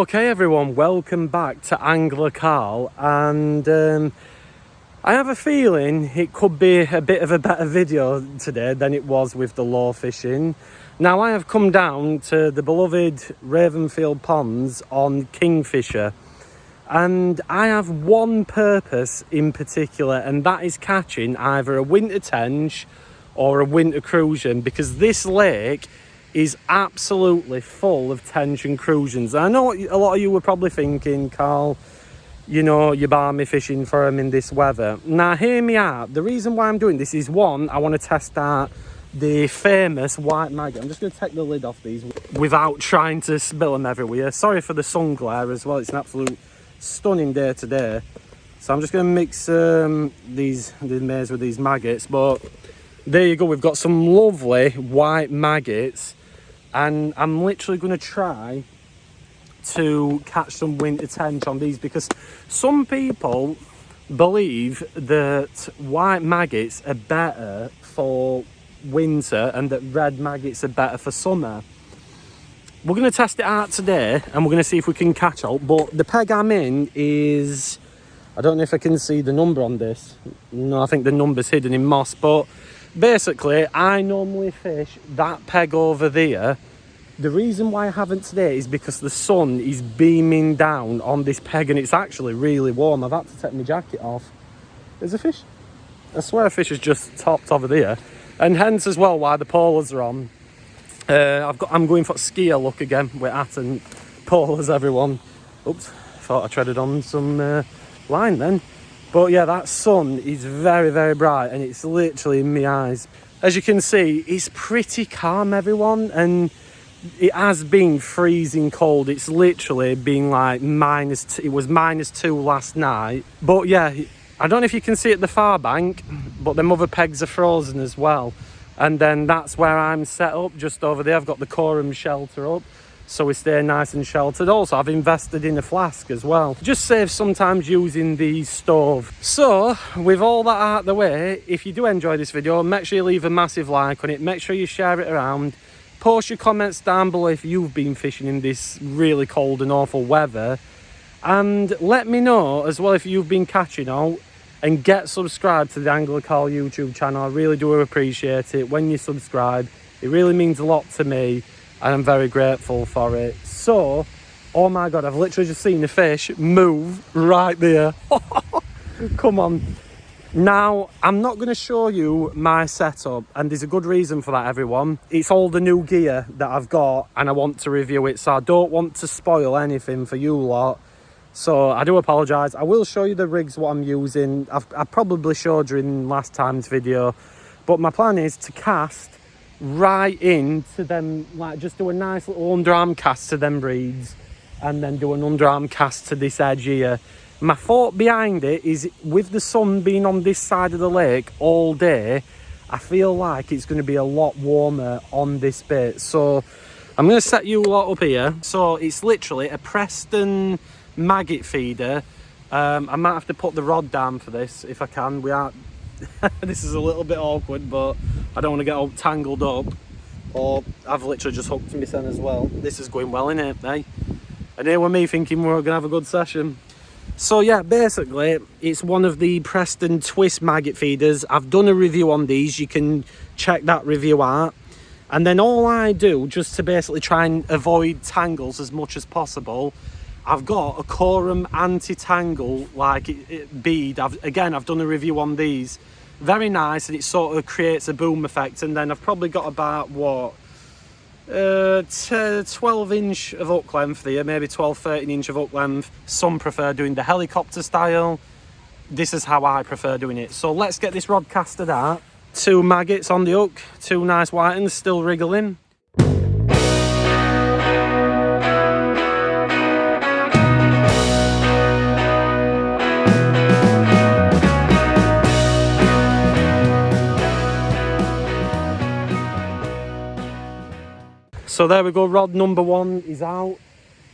Okay everyone, welcome back to Angler Carl, and I have a feeling it could be a bit of a better video today than it was with the lure fishing. Now I have come down to the beloved Ravenfield ponds on Kingfisher, and I have one purpose in particular, and that is catching either a winter tench or a winter crucian, because this lake is absolutely full of tench and crucians. I know a lot of you were probably thinking, Carl, you know, you're balmy fishing for them in this weather. Now hear me out. The reason why I'm doing this is, one, I want to test out the famous white maggot. I'm just going to take the lid off these without trying to spill them everywhere. Sorry for the sun glare as well. It's an absolute stunning day today. So I'm just going to mix the maize with these maggots. But there you go, we've got some lovely white maggots, and I'm literally going to try to catch some winter tench on these, because some people believe that white maggots are better for winter and that red maggots are better for summer. We're going to test it out today and we're going to see if we can catch out. But the peg I'm in is, I don't know if I can see the number on this. No, I think the number's hidden in moss, but basically I normally fish that peg over there. The reason why I haven't today is because the sun is beaming down on this peg and it's actually really warm. I've had to take my jacket off. There's a fish. I swear a fish has just topped over there. And hence as well why the polars are on. I'm going for skier look again with hat and polars, everyone. Oops, thought I treaded on some line then. But yeah, that sun is very, very bright and it's literally in my eyes. As you can see, it's pretty calm, everyone, and it has been freezing cold. It's literally been like it was -2 last night. But yeah, I don't know if you can see at the far bank, but them other pegs are frozen as well. And then that's where I'm set up, just over there. I've got the Coram shelter up, so we stay nice and sheltered. Also, I've invested in a flask as well. Just saves sometimes using the stove. So, with all that out of the way, if you do enjoy this video, make sure you leave a massive like on it. Make sure you share it around. Post your comments down below if you've been fishing in this really cold and awful weather. And let me know as well if you've been catching out. And get subscribed to the Angler Carl YouTube channel. I really do appreciate it when you subscribe. It really means a lot to me and I'm very grateful for it. So, oh my god, I've literally just seen a fish move right there. Come on. Now, I'm not going to show you my setup, and there's a good reason for that, everyone. It's all the new gear that I've got and I want to review it, so I don't want to spoil anything for you lot. So I do apologise. I will show you the rigs, what I'm using. I probably showed you in last time's video. But my plan is to cast right into them, like just do a nice little underarm cast to them reeds. And then do an underarm cast to this edge here. My thought behind it is, with the sun being on this side of the lake all day, I feel like it's going to be a lot warmer on this bit. So I'm going to set you lot up here. So it's literally a Preston maggot feeder. I might have to put the rod down for this if I can. This is a little bit awkward, but I don't want to get all tangled up. Or I've literally just hooked my son as well. This is going well, innit, eh? And here with me thinking we're gonna have a good session. So yeah, basically it's one of the Preston twist maggot feeders. I've done a review on these. You can check that review out. And then all I do, just to basically try and avoid tangles as much as possible, I've got a Coram anti-tangle bead. I've done a review on these. Very nice, and it sort of creates a boom effect. And then I've probably got about, what, 12 inch of hook length there, maybe 12, 13 inch of hook length. Some prefer doing the helicopter style. This is how I prefer doing it. So let's get this rod casted out. 2 maggots on the hook, 2 nice white ones still wriggling. So there we go, rod number 1 is out.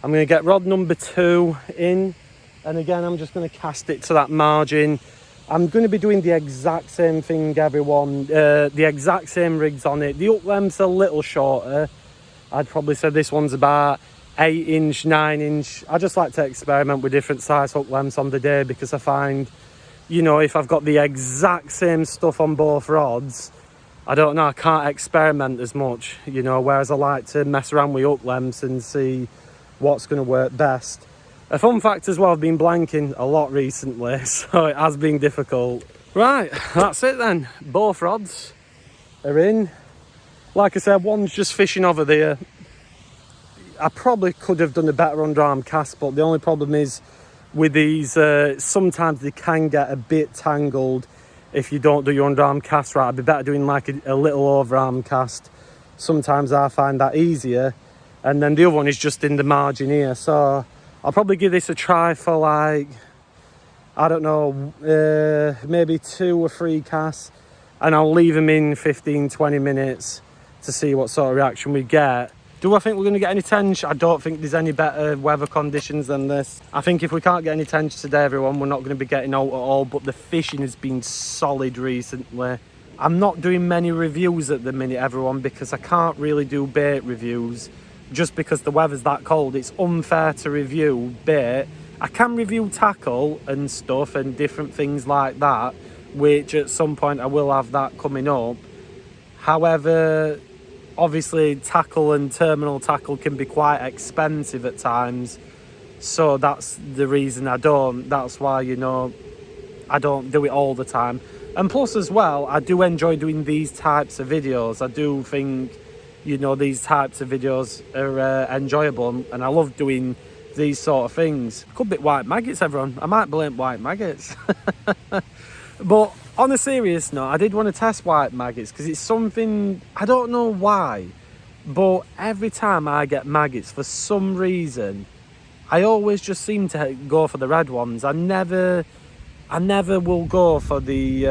I'm going to get rod number 2 in, and again I'm just going to cast it to that margin. I'm going to be doing the exact same thing, everyone. The exact same rigs on it. The hook length's a little shorter. I'd probably say this one's about 8-inch, 9-inch. I just like to experiment with different size hook lengths on the day, because I find, you know, if I've got the exact same stuff on both rods, I don't know, I can't experiment as much, you know, whereas I like to mess around with hook lengths and see what's going to work best. A fun fact as well, I've been blanking a lot recently, so it has been difficult. Right, that's it then. Both rods are in. Like I said, one's just fishing over there. I probably could have done a better underarm cast, but the only problem is with these, sometimes they can get a bit tangled if you don't do your underarm cast right. It'd be better doing like a little overarm cast. Sometimes I find that easier. And then the other one is just in the margin here. So I'll probably give this a try for like, I don't know, maybe 2 or 3 casts. And I'll leave them in 15-20 minutes to see what sort of reaction we get. Do I think we're going to get any tench? I don't think there's any better weather conditions than this. I think if we can't get any tench today, everyone, we're not going to be getting out at all. But the fishing has been solid recently. I'm not doing many reviews at the minute, everyone, because I can't really do bait reviews. Just because the weather's that cold, it's unfair to review bait. I can review tackle and stuff and different things like that, which at some point I will have that coming up. However, obviously tackle and terminal tackle can be quite expensive at times, so that's the reason I don't. That's why, you know, I don't do it all the time. And plus as well, I do enjoy doing these types of videos. I do think, you know, these types of videos are enjoyable, and I love doing these sort of things. Could be white maggots, everyone. I might blame white maggots. But on a serious note, I did want to test white maggots because it's something, I don't know why, but every time I get maggots, for some reason, I always just seem to go for the red ones. I never will go for the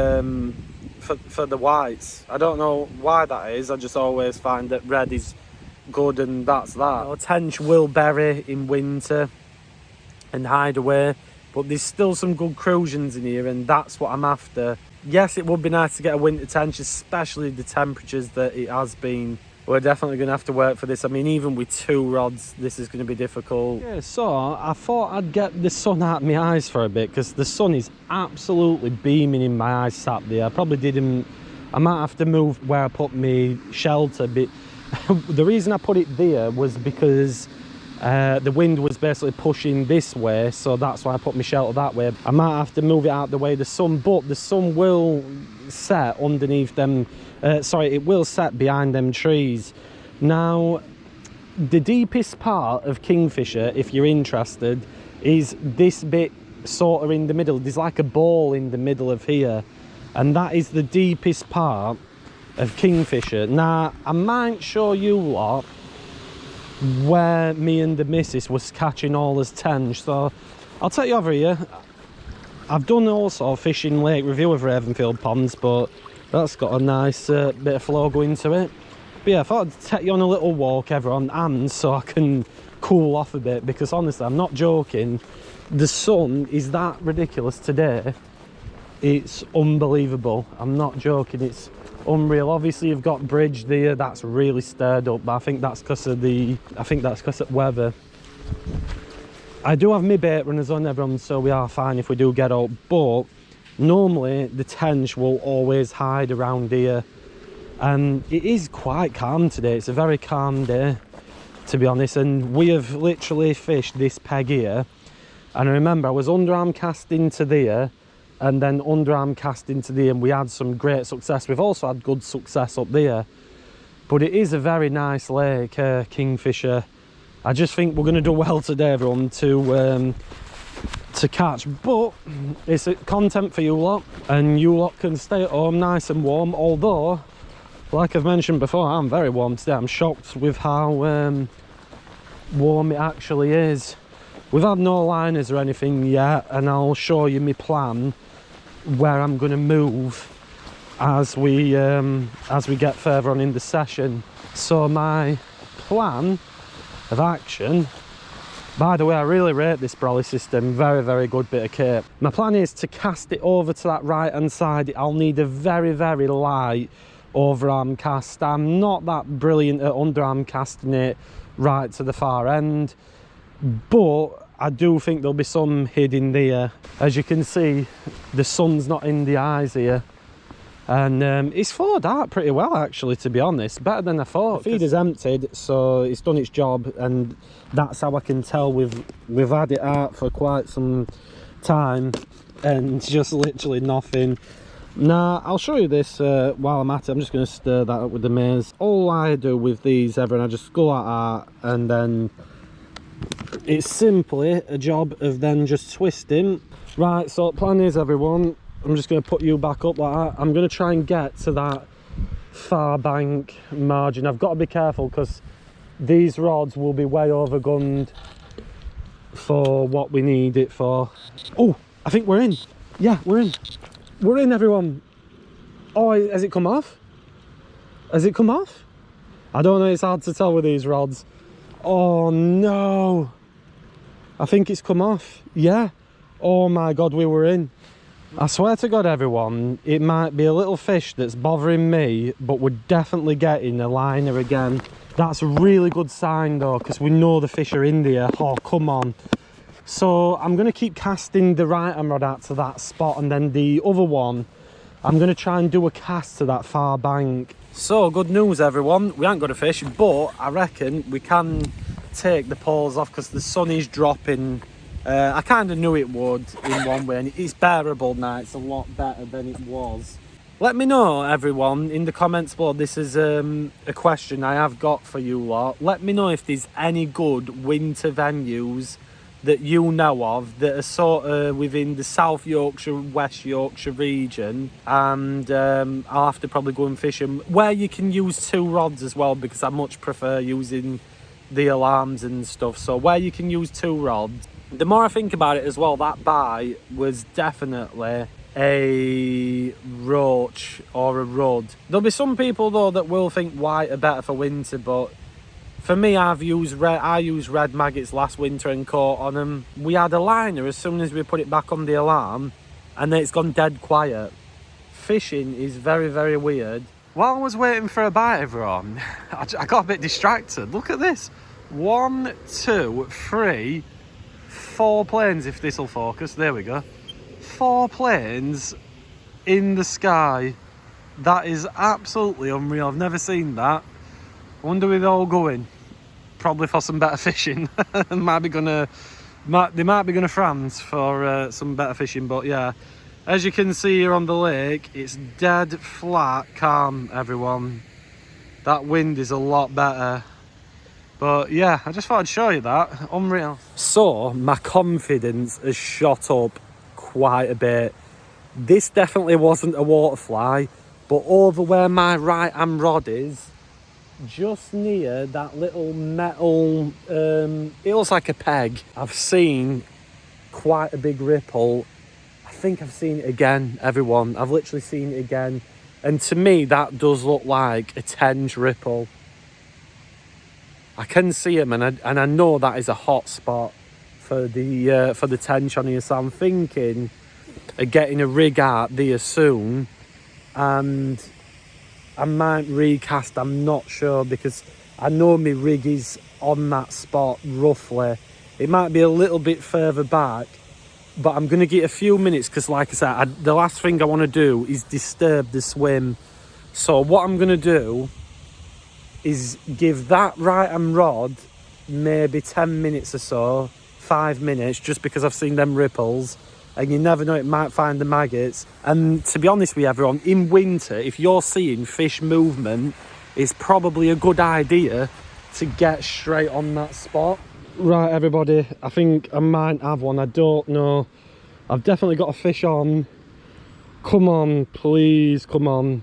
for the whites. I don't know why that is. I just always find that red is good, and that's that. You know, tench will bury in winter and hide away, but there's still some good crusions in here, and that's what I'm after. Yes, it would be nice to get a winter tench, especially the temperatures that it has been. We're definitely going to have to work for this. I mean, even with 2 rods, this is going to be difficult. Yeah, so I thought I'd get the sun out of my eyes for a bit, because the sun is absolutely beaming in my eyes sat there. I probably didn't... I might have to move where I put my shelter, but the reason I put it there was because the wind was basically pushing this way, so that's why I put my shelter that way. I might have to move it out the way of the sun, but the sun will set underneath them. It will set behind them trees. Now, the deepest part of Kingfisher, if you're interested, is this bit sort of in the middle. There's like a ball in the middle of here, and that is the deepest part of Kingfisher. Now, I might show you lot where me and the missus was catching all this tench, so I'll take you over here. I've done also fishing lake review of Ravenfield ponds, but that's got a nice bit of flow going to it. But yeah, I thought I'd take you on a little walk, everyone, and so I can cool off a bit, because honestly, I'm not joking, the sun is that ridiculous today. It's unbelievable. I'm not joking, it's unreal. Obviously you've got bridge there, that's really stirred up, but I think that's because of the weather. I do have my bait runners on, everyone, so we are fine if we do get out, but normally the tench will always hide around here, and it is quite calm today. It's a very calm day, to be honest, and we have literally fished this peg here, and I remember I was underarm casting to there and then underarm casting to there, and we had some great success. We've also had good success up there, but it is a very nice lake, Kingfisher. I just think we're going to do well today, everyone, to catch, but it's content for you lot, and you lot can stay at home nice and warm. Although, like I've mentioned before, I'm very warm today. I'm shocked with how warm it actually is. We've had no liners or anything yet, and I'll show you my plan where I'm going to move as we get further on in the session. So my plan of action, by the way, I really rate this brolly system, very, very good bit of kit. My plan is to cast it over to that right hand side. I'll need a very, very light overarm cast. I'm not that brilliant at underarm casting it right to the far end, but I do think there'll be some hidden there. As you can see, the sun's not in the eyes here, and it's flowed out pretty well actually, to be honest, better than I thought. The feeder's emptied, so it's done its job, and that's how I can tell we've had it out for quite some time and just literally nothing. Now I'll show you this while I'm at it. I'm just going to stir that up with the maize. All I do with these, everyone, I just go like that, and then it's simply a job of then just twisting. Right, so the plan is, everyone, I'm just going to put you back up like that. I'm going to try and get to that far bank margin. I've got to be careful because these rods will be way overgunned for what we need it for. Oh, I think we're in. Yeah, we're in. We're in, everyone. Oh, has it come off? Has it come off? I don't know, it's hard to tell with these rods. Oh no, I think it's come off. Yeah. Oh my god, we were in. I swear to god, everyone, it might be a little fish that's bothering me, but we're definitely getting a liner again. That's a really good sign though, because we know the fish are in there. Oh, come on. So I'm going to keep casting the right hand rod out to that spot, and then the other one, I'm going to try and do a cast to that far bank. So good news, everyone, we ain't got a fish, but I reckon we can take the poles off because the sun is dropping. I kind of knew it would in one way, and it's bearable now. It's a lot better than it was. Let me know, everyone, in the comments below. This is a question I have got for you lot. Let me know if there's any good winter venues that you know of that are sort of within the South Yorkshire, West Yorkshire region, and I'll have to probably go and fish them where you can use two rods as well, because I much prefer using the alarms and stuff. So where you can use two rods. The more I think about it as well, that bite was definitely a roach or a rudd. There'll be some people though that will think white are better for winter, but for me, I used red maggots last winter and caught on them. We had a liner as soon as we put it back on the alarm, and then it's gone dead quiet. Fishing is very, very weird. While I was waiting for a bite, everyone, I got a bit distracted. Look at this. 1, 2, 3, 4 planes, if this will focus. There we go. 4 planes in the sky. That is absolutely unreal. I've never seen that. I wonder where they're all going. Probably for some better fishing. They might be going to France for some better fishing. But yeah, as you can see here on the lake, it's dead flat calm, everyone. That wind is a lot better. But yeah, I just thought I'd show you that. Unreal. So my confidence has shot up quite a bit. This definitely wasn't a waterfly, but over where my right hand rod is, just near that little metal, it looks like a peg, I've seen quite a big ripple. I think I've seen it again, everyone. I've literally seen it again, and to me that does look like a tench ripple. I can see him, and I know that is a hot spot for the tench on here. So I'm thinking of getting a rig out there soon, and I might recast. I'm not sure, because I know my rig is on that spot roughly. It might be a little bit further back, but I'm going to get a few minutes, because like I said, the last thing I want to do is disturb the swim. So what I'm going to do is give that right hand rod maybe 10 minutes or so, 5 minutes, just because I've seen them ripples, and you never know, it might find the maggots. And to be honest with you, everyone, in winter, if you're seeing fish movement, it's probably a good idea to get straight on that spot. Right, everybody, I think I might have one. I don't know. I've definitely got a fish on. Come on, please, come on.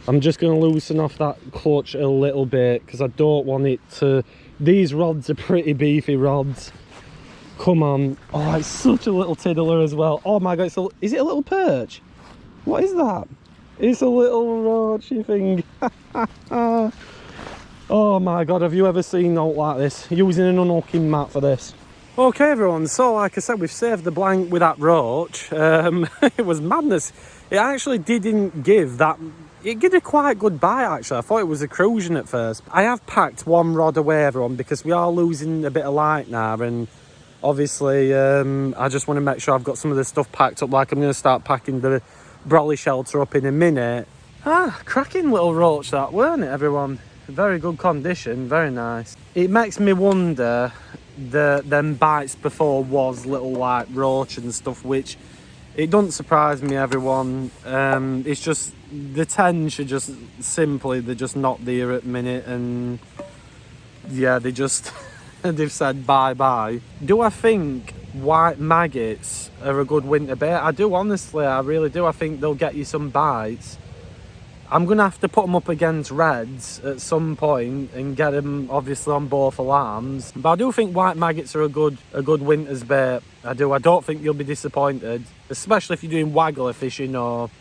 I'm just going to loosen off that clutch a little bit, because I don't want it to... These rods are pretty beefy rods. Come on. Oh, it's such a little tiddler as well. Oh my god, is it a little perch? What is that? It's a little roachy thing. Oh my god, have you ever seen out like this? Using an unhooking mat for this. Okay everyone, so like I said, we've saved the blank with that roach. It was madness. It actually didn't give that, it did a quite good bite actually. I thought it was a crucian at first. I have packed one rod away everyone because we are losing a bit of light now, and obviously I just want to make sure I've got some of the stuff packed up. Like I'm going to start packing the brolly shelter up in a minute. Cracking little roach that, weren't it everyone? Very good condition, very nice. It makes me wonder, them bites before was little like roach and stuff, which it doesn't surprise me everyone. It's just the 10 should just simply, they're just not there at the minute, and yeah, they just they've said bye. Do I think white maggots are a good winter bait? I do, honestly, I really do. I think they'll get you some bites. I'm going to have to put them up against reds at some point and get them obviously on both alarms. But I do think white maggots are a good winter's bait. I do. I don't think you'll be disappointed, especially if you're doing waggler fishing, or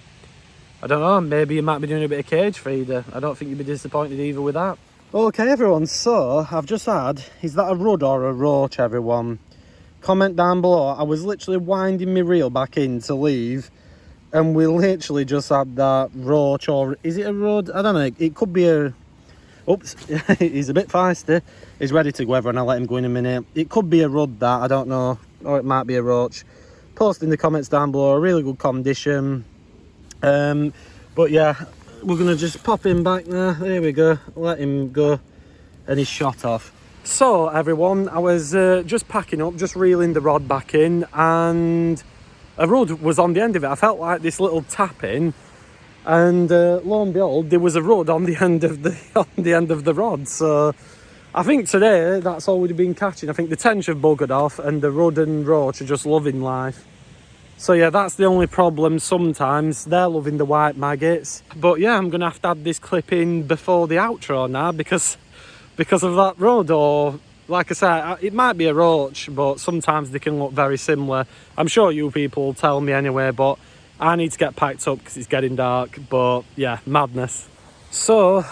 I don't know, maybe you might be doing a bit of cage feeder. I don't think you'll be disappointed either with that. Okay everyone, so I've just had, is that a rudd or a roach everyone? Comment down below. I was literally winding my reel back in to leave, and we literally just had that roach, or is it a rudd? I don't know, it could be a... Oops, he's a bit feisty. He's ready to go everyone, I'll let him go in a minute. It could be a rudd that, I don't know, or it might be a roach. Post in the comments down below, a really good condition. But yeah, we're going to just pop him back there. There we go, let him go, and he's shot off. So everyone, I was just packing up, just reeling the rod back in, and a rudd was on the end of it. I felt like this little tapping, and lo and behold, there was a rudd on the end of the rod. So I think today that's all we've been catching. I think the tench have buggered off, and the rudd and roach are just loving life. So yeah, that's the only problem sometimes. They're loving the white maggots. But yeah, I'm gonna have to add this clip in before the outro now because of that rudd, or like I said, it might be a roach, but sometimes they can look very similar. I'm sure you people will tell me anyway, but I need to get packed up because it's getting dark. But yeah, madness. So,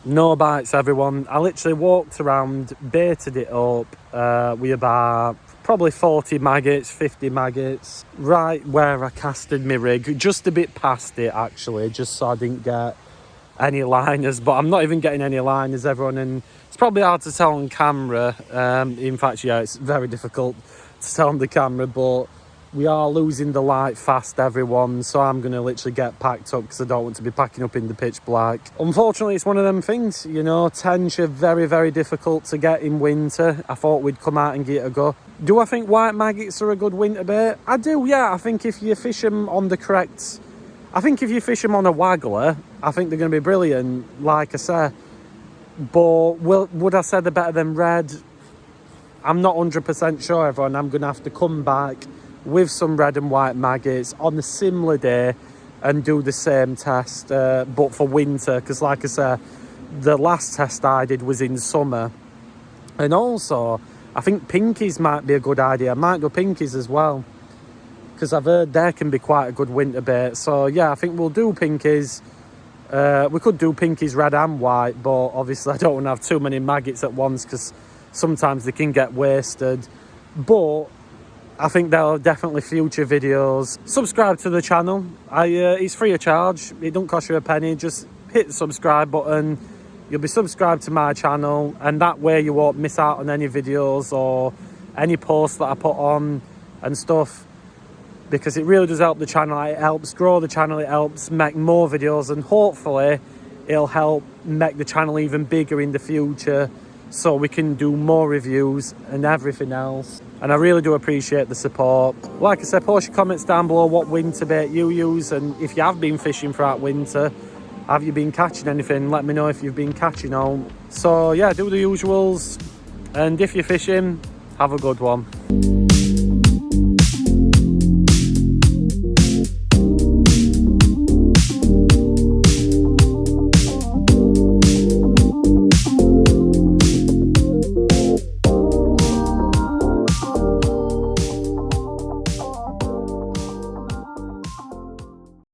no bites everyone. I literally walked around, baited it up with about probably 40 maggots, 50 maggots, right where I casted my rig, just a bit past it actually, just so I didn't get any liners. But I'm not even getting any liners everyone, and it's probably hard to tell on camera. In fact, yeah, it's very difficult to tell on the camera, but we are losing the light fast everyone, so I'm going to literally get packed up because I don't want to be packing up in the pitch black. Unfortunately, it's one of them things, you know, tench are very, very difficult to get in winter. I thought we'd come out and give it a go. Do I think white maggots are a good winter bait? I do, yeah. I think if you fish them on the correct... I think if you fish them on a waggler, I think they're going to be brilliant, like I said. But would I say they're better than red? I'm not 100% sure, everyone. I'm going to have to come back with some red and white maggots on a similar day and do the same test, but for winter, because like I said, the last test I did was in summer. And also, I think pinkies might be a good idea. I might go pinkies as well, because I've heard they can be quite a good winter bait. So yeah, I think we'll do pinkies. We could do pinkies red and white, but obviously I don't want to have too many maggots at once because sometimes they can get wasted. But I think there are definitely future videos. Subscribe to the channel. It's free of charge. It don't cost you a penny. Just hit the subscribe button. You'll be subscribed to my channel, and that way you won't miss out on any videos or any posts that I put on and stuff, because it really does help the channel. It helps grow the channel. It helps make more videos, and hopefully it'll help make the channel even bigger in the future, so we can do more reviews and everything else. And I really do appreciate the support. Like I said, post your comments down below what winter bait you use, and if you have been fishing throughout winter, have you been catching anything? Let me know if you've been catching all. So yeah, do the usuals, and if you're fishing, have a good one.